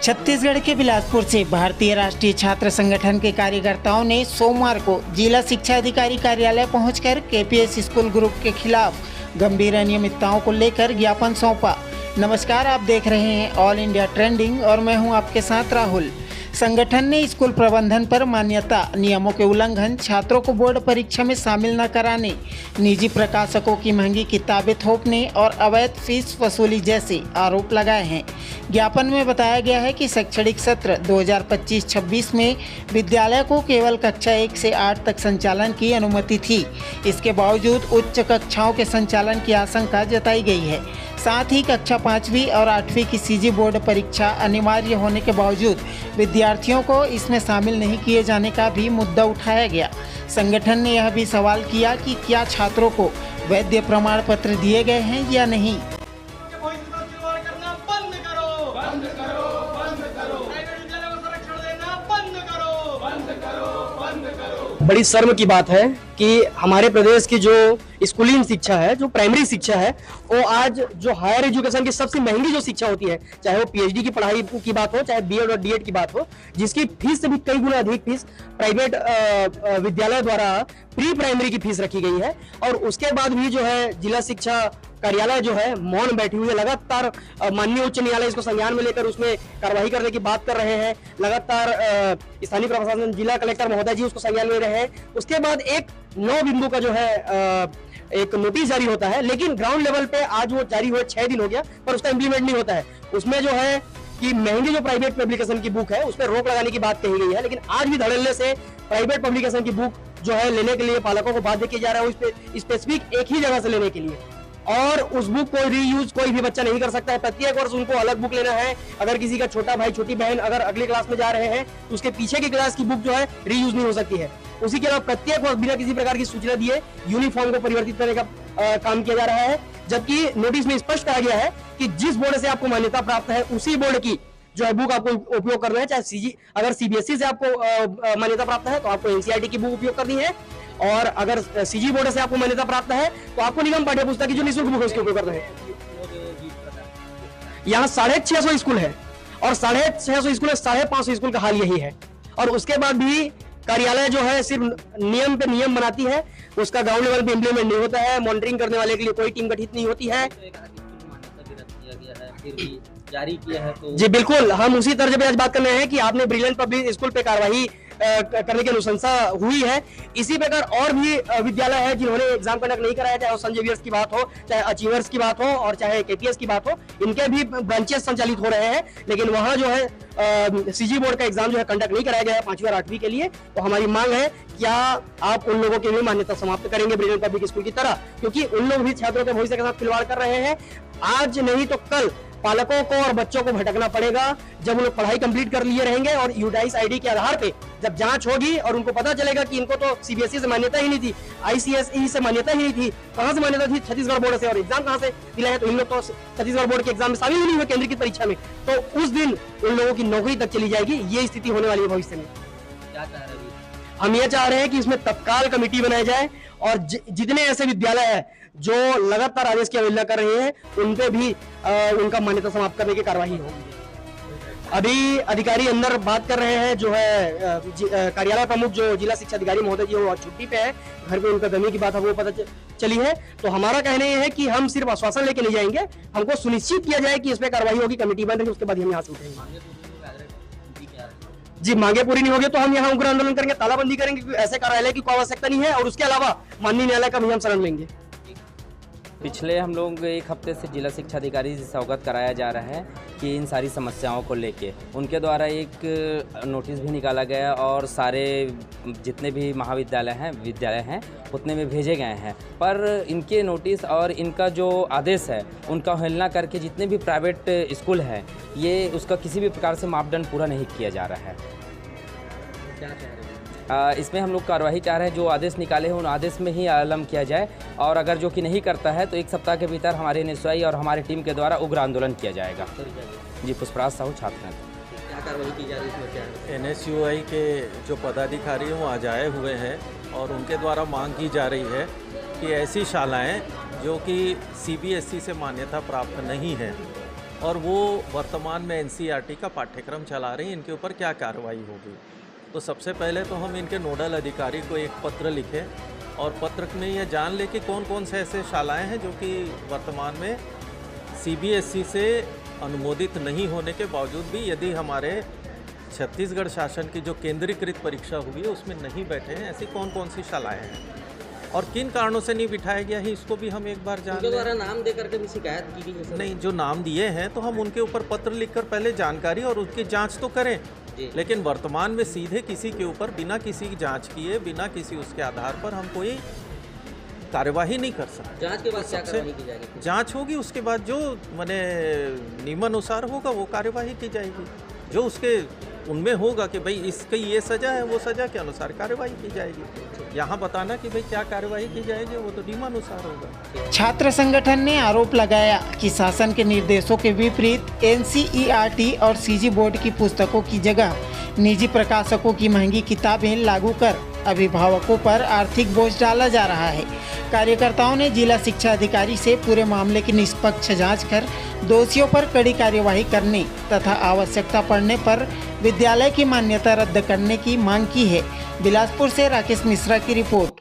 छत्तीसगढ़ के बिलासपुर से भारतीय राष्ट्रीय छात्र संगठन के कार्यकर्ताओं ने सोमवार को जिला शिक्षा अधिकारी कार्यालय पहुंचकर केपीएस स्कूल ग्रुप के खिलाफ गंभीर अनियमितताओं को लेकर ज्ञापन सौंपा। नमस्कार, आप देख रहे हैं ऑल इंडिया ट्रेंडिंग और मैं हूं आपके साथ राहुल। संगठन ने स्कूल प्रबंधन पर मान्यता नियमों के उल्लंघन, छात्रों को बोर्ड परीक्षा में शामिल न कराने, निजी प्रकाशकों की महंगी किताबें थोपने और अवैध फीस वसूली जैसे आरोप लगाए हैं। ज्ञापन में बताया गया है कि शैक्षणिक सत्र 2025-26 में विद्यालय को केवल कक्षा 1 से 8 तक संचालन की अनुमति थी। इसके बावजूद उच्च कक्षाओं के संचालन की आशंका जताई गई है। साथ ही कक्षा 5वीं और 8वीं की सीजी बोर्ड परीक्षा अनिवार्य होने के बावजूद विद्यार्थियों को इसमें शामिल नहीं किए जाने का भी मुद्दा उठाया गया। संगठन ने यह भी सवाल किया कि क्या छात्रों को वैध प्रमाण पत्र दिए गए हैं या नहीं। बड़ी शर्म की बात है कि हमारे प्रदेश की जो स्कूलिंग शिक्षा है, जो प्राइमरी शिक्षा है, वो आज जो हायर एजुकेशन की सबसे महंगी जो शिक्षा होती है, चाहे वो पीएचडी की पढ़ाई की बात हो, चाहे बीएड और डीएड की बात हो, जिसकी फीस से भी कई गुना अधिक फीस प्राइवेट विद्यालय द्वारा प्री प्राइमरी की फीस रखी गई है। और उसके बाद भी जो है जिला शिक्षा कार्यालय जो है मौन बैठी हुई है। लगातार माननीय उच्च न्यायालय इसको संज्ञान में लेकर उसमें कार्रवाई करने की बात कर रहे हैं। लगातार स्थानीय प्रशासन जिला कलेक्टर महोदय जी उसको संज्ञान में ले रहे हैं। उसके बाद एक 9 बिंदु का जो है एक नोटिस जारी होता है, लेकिन ग्राउंड लेवल पे आज वो जारी हुए 6 दिन हो गया पर उसका इम्प्लीमेंट नहीं होता है। उसमें जो है कि महंगी जो प्राइवेट पब्लिकेशन की बुक है उस पर रोक लगाने की बात कही गई है, लेकिन आज भी धड़ल्ले से प्राइवेट पब्लिकेशन की बुक जो है लेने के लिए पालकों को बाध्य किया जा रहा है, उस स्पेसिफिक एक ही जगह से लेने के लिए। और उस बुक को रीयूज कोई भी बच्चा नहीं कर सकता है। प्रत्येक वर्ष उनको अलग बुक लेना है। अगर किसी का छोटा भाई छोटी बहन अगर अगली क्लास में जा रहे हैं तो उसके पीछे की क्लास की बुक जो है रीयूज नहीं हो सकती है। उसी के अलावा प्रत्येक वर्ष बिना किसी प्रकार की सूचना दिए यूनिफॉर्म को परिवर्तित करने का काम किया जा रहा है, जबकि नोटिस में स्पष्ट कहा गया है कि जिस बोर्ड से आपको मान्यता प्राप्त है उसी बोर्ड की जो है बुक आपको उपयोग करना है। चाहे सीजी अगर सीबीएसई से आपको मान्यता प्राप्त है तो आपको एनसीईआरटी की बुक उपयोग करनी है, और अगर सीजी बोर्ड से आपको मान्यता प्राप्त है तो आपको निगम पाठ्य पुस्तक की जो निःशुल्क बुक है उसके उपयोग करना है। यहाँ 650 स्कूल है और 650 स्कूल है, 550 स्कूल का हाल यही है। और उसके बाद भी कार्यालय जो है सिर्फ नियम पे नियम बनाती है, उसका ग्राउंड लेवल पे इम्प्लीमेंट नहीं होता है। मॉनिटरिंग करने वाले के लिए कोई टीम गठित नहीं होती है। जारी किया है तो जी बिल्कुल, हम उसी तर्ज पे आज बात कर रहे हैं कि आपने ब्रिलियंट पब्लिक स्कूल पे कार्रवाई करने की अनुशंसा हुई है। इसी प्रकार और भी विद्यालय है जिन्होंने एग्जाम कंडक्ट नहीं कराया, चाहे संत जेवियर्स की बात हो, चाहे अचीवर्स की बात हो और चाहे केपीएस की बात हो, इनके भी ब्रांचेस संचालित हो रहे हैं, लेकिन वहां जो है सीजी बोर्ड का एग्जाम जो है कंडक्ट नहीं कराया गया है 5वीं और 8वीं के लिए। तो हमारी मांग है क्या आप उन लोगों के लिए मान्यता समाप्त करेंगे ब्रिलियंट पब्लिक स्कूल की तरह, क्योंकि उन लोग भी छात्रों के भविष्य के साथ खिलवाड़ कर रहे हैं। आज नहीं तो कल पालकों को और बच्चों को भटकना पड़ेगा जब वो लोग पढ़ाई कंप्लीट कर लिए रहेंगे और यूडाइस आईडी के आधार पे जब जांच होगी और उनको पता चलेगा कि इनको तो सीबीएसई से मान्यता ही नहीं थी, आईसीएसई से मान्यता ही नहीं थी, कहां से मान्यता थी? छत्तीसगढ़ बोर्ड से। और एग्जाम कहां से दिला है? तो इन लोग तो छत्तीसगढ़ बोर्ड के एग्जाम में शामिल नहीं हुए केंद्रीय परीक्षा में, तो उस दिन उन लोगों की नौकरी तक चली जाएगी। ये स्थिति होने वाली है भविष्य में। क्या चाह रहे हैं? हम ये चाह रहे हैं कि इसमें तत्काल कमेटी बनाई जाए और जितने ऐसे विद्यालय हैं जो लगातार आदेश की अवहेलना कर रहे हैं उन पे भी उनका मान्यता समाप्त करने की कार्रवाई हो। अभी अधिकारी अंदर बात कर रहे हैं, जो है कार्यालय प्रमुख जो जिला शिक्षा अधिकारी महोदय जी वो छुट्टी पे है, घर पे उनका गमी की बात है वो पता चली है। तो हमारा कहना यह है कि हम सिर्फ आश्वासन लेके नहीं जाएंगे, हमको सुनिश्चित किया जाए कि इस पे कार्रवाई होगी, कमेटी बन रही है, उसके बाद हम यहाँ से उठेंगे। जी मांगे पूरी नहीं होगी तो हम यहाँ उग्र आंदोलन करेंगे, तालाबंदी करेंगे, क्योंकि ऐसे कार्यालय की कोई आवश्यकता नहीं है। और उसके अलावा माननीय न्यायालय का भी हम शरण लेंगे। पिछले हम लोग एक हफ्ते से जिला शिक्षा अधिकारी से अवगत कराया जा रहा है कि इन सारी समस्याओं को लेके उनके द्वारा एक नोटिस भी निकाला गया और सारे जितने भी विद्यालय हैं उतने में भेजे गए हैं, पर इनके नोटिस और इनका जो आदेश है उनका अवहेलना करके जितने भी प्राइवेट स्कूल हैं ये उसका किसी भी प्रकार से मापदंड पूरा नहीं किया जा रहा है। क्या कह रहे हैं? इसमें हम लोग कार्रवाई चाह रहे हैं, जो आदेश निकाले हैं उन आदेश में ही आलम किया जाए, और अगर जो कि नहीं करता है तो 1 सप्ताह के भीतर हमारे एनएसयूआई और हमारी टीम के द्वारा उग्र आंदोलन किया जाएगा। जी पुष्पराज साहू छात्र नेता। क्या कार्रवाई की जा रही है इसमें? एनएसयूआई के जो पदाधिकारी हैं वो आज आए हुए हैं और उनके द्वारा मांग की जा रही है कि ऐसी शालाएं जो कि सीबीएसई से मान्यता प्राप्त नहीं है और वो वर्तमान में एनसीईआरटी का पाठ्यक्रम चला रही हैं, इनके ऊपर क्या कार्रवाई होगी। तो सबसे पहले तो हम इनके नोडल अधिकारी को एक पत्र लिखें और पत्र में यह जान लें कि कौन कौन से ऐसे शालाएँ हैं जो कि वर्तमान में CBSE से अनुमोदित नहीं होने के बावजूद भी यदि हमारे छत्तीसगढ़ शासन की जो केंद्रीकृत परीक्षा हुई है उसमें नहीं बैठे हैं, ऐसी कौन कौन सी शालाएँ हैं और किन कारणों से नहीं बिठाया गया है, इसको भी हम एक बार जान लें। द्वारा नाम देकर के भी शिकायत की गई है सर? नहीं, जो नाम दिए हैं तो हम उनके ऊपर पत्र लिखकर पहले जानकारी और उसकी जांच तो करें, लेकिन वर्तमान में सीधे किसी के ऊपर बिना किसी की जांच किए, बिना किसी उसके आधार पर हम कोई कार्यवाही नहीं कर सकते। जांच के बाद क्या कार्रवाई की जाएगी? जांच होगी, उसके बाद जो माने नियमानुसार होगा वो कार्यवाही की जाएगी। जो उसके उनमें होगा कि भाई इसकी ये सज़ा है, वो सज़ा के अनुसार कार्रवाई की जाएगी। यहाँ बताना कि भाई क्या कार्रवाई की जाएगी वो तो नियमानुसार होगा। छात्र संगठन ने आरोप लगाया कि शासन के निर्देशों के विपरीत NCERT और CG बोर्ड की पुस्तकों की जगह निजी प्रकाशकों की महंगी किताबें लागू कर अभिभावकों पर आर्थिक बोझ डाला जा रहा है। कार्यकर्ताओं ने जिला शिक्षा अधिकारी से पूरे मामले की निष्पक्ष जांच कर दोषियों पर कड़ी कार्यवाही करने तथा आवश्यकता पड़ने पर विद्यालय की मान्यता रद्द करने की मांग की है। बिलासपुर से राकेश मिश्रा की रिपोर्ट।